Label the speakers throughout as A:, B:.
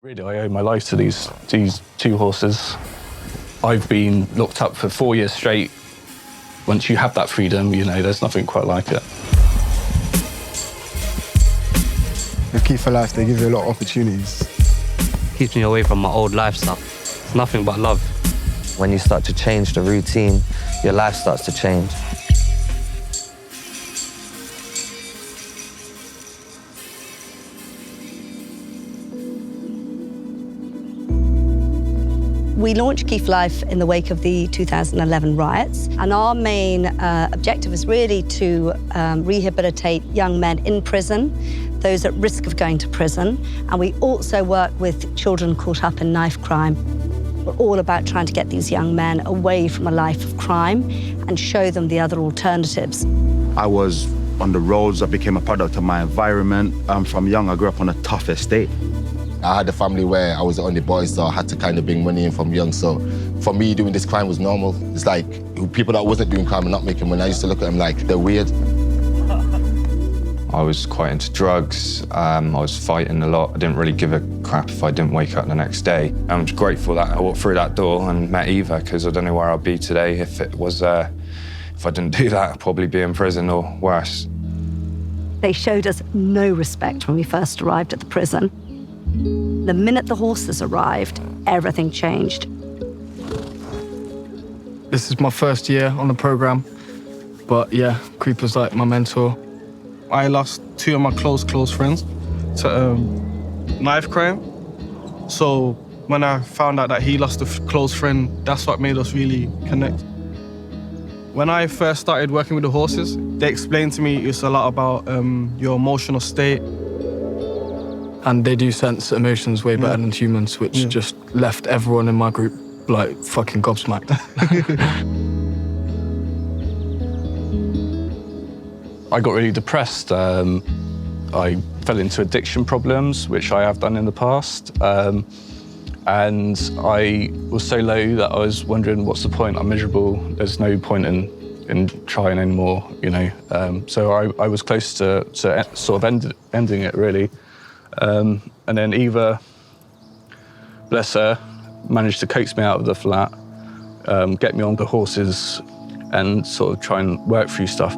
A: Really, I owe my life to these two horses. I've been locked up for 4 years straight. Once you have that freedom, you know, there's nothing quite like it.
B: With KEY4LIFE, they give you a lot of opportunities.
C: Keeps me away from my old lifestyle. It's nothing but love.
D: When you start to change the routine, your life starts to change.
E: We launched KEY4LIFE in the wake of the 2011 riots, and our main objective is really to rehabilitate young men in prison, those at risk of going to prison, and we also work with children caught up in knife crime. We're all about trying to get these young men away from a life of crime and show them the other alternatives.
F: I was on the roads, I became a product of my environment. From young, I grew up on a tough estate.
G: I had a family where I was the only boy, so I had to kind of bring money in from young. So for me, doing this crime was normal. It's like people that wasn't doing crime and not making money, I used to look at them like they're weird.
H: I was quite into drugs. I was fighting a lot. I didn't really give a crap if I didn't wake up the next day. I'm grateful that I walked through that door and met Eva, because I don't know where I'd be today if it was, if I didn't do that, I'd probably be in prison or worse.
E: They showed us no respect when we first arrived at the prison. The minute the horses arrived, everything changed.
B: This is my first year on the program, but yeah, Creeper's like my mentor.
I: I lost two of my close friends to knife crime. So when I found out that he lost a close friend, that's what made us really connect. When I first started working with the horses, they explained to me it's a lot about your emotional state.
B: And they do sense emotions way better than humans, which just left everyone in my group like fucking gobsmacked.
A: I got really depressed. I fell into addiction problems, which I have done in the past. And I was so low that I was wondering, what's the point? I'm miserable. There's no point in trying anymore, you know. So I was close to sort of ending it, really. And then Eva, bless her, managed to coax me out of the flat, get me on the horses and sort of try and work through stuff.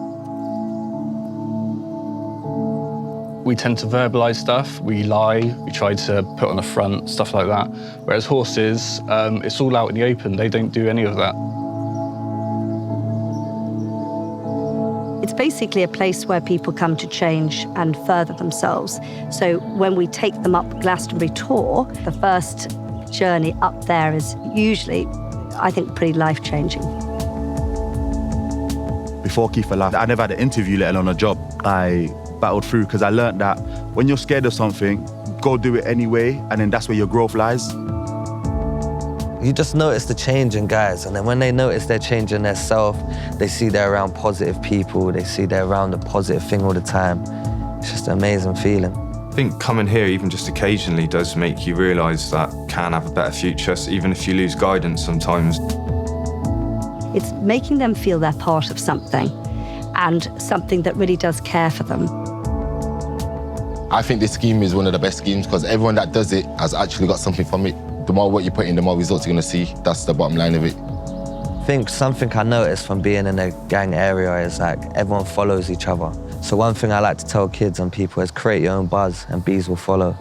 A: We tend to verbalise stuff, we lie, we try to put on a front, stuff like that. Whereas horses, it's all out in the open, they don't do any of that.
E: It's basically a place where people come to change and further themselves. So when we take them up Glastonbury Tour, the first journey up there is usually, I think, pretty life-changing.
F: Before KEY4LIFE, I never had an interview, let alone a job. I battled through because I learned that when you're scared of something, go do it anyway, and then that's where your growth lies.
D: You just notice the change in guys, and then when they notice they're changing their self, they see they're around positive people, they see they're around a positive thing all the time. It's just an amazing feeling.
H: I think coming here, even just occasionally, does make you realise that can have a better future, even if you lose guidance sometimes.
E: It's making them feel they're part of something, and something that really does care for them.
G: I think this scheme is one of the best schemes because everyone that does it has actually got something from it. The more what you put in, the more results you're going to see. That's the bottom line of it.
D: I think something I noticed from being in a gang area is like everyone follows each other. So one thing I like to tell kids and people is create your own buzz and bees will follow.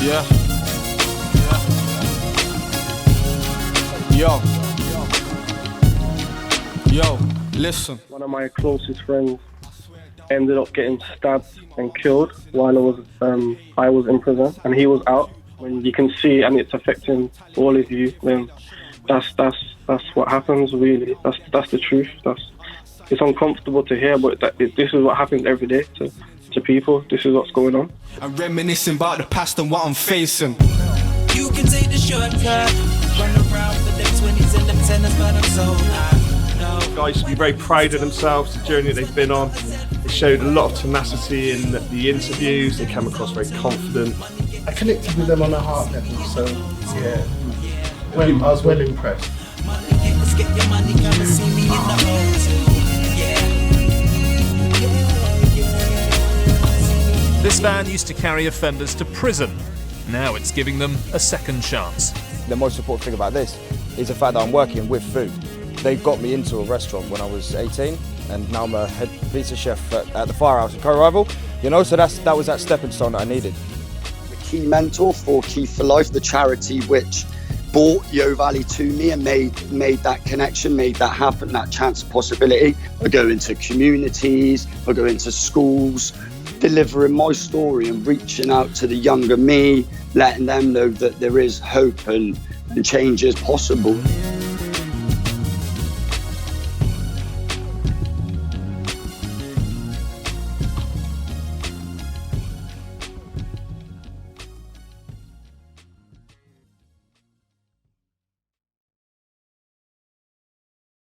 I: Yeah. Yo, listen. One of my closest friends ended up getting stabbed and killed while I was in prison, and he was out. When you can see, and it's affecting all of you, then that's what happens. Really, that's the truth. It's uncomfortable to hear, but this is what happens every day to people. This is what's going on.
J: I'm reminiscing about the past and what I'm facing.
K: You can take the shortcut, run around with them 20s and them 10s, but I'm so high.
I: Guys should be very proud of themselves, the journey that they've been on. They
L: showed a lot of tenacity in the interviews. They came across very confident. I connected with them on a heart level, so yeah, I was well impressed.
M: This van used to carry offenders to prison. Now it's giving them a second chance.
N: The most important thing about this is the fact that I'm working with food. They got me into a restaurant when I was 18, and now I'm a head pizza chef at the Firehouse in Co-Rival. You know, so that was that stepping stone that I needed.
O: The key mentor for KEY4LIFE, the charity which brought Yo Valley to me and made that connection, made that happen, that chance of possibility. I go into communities, I go into schools, delivering my story and reaching out to the younger me, letting them know that there is hope and change is possible.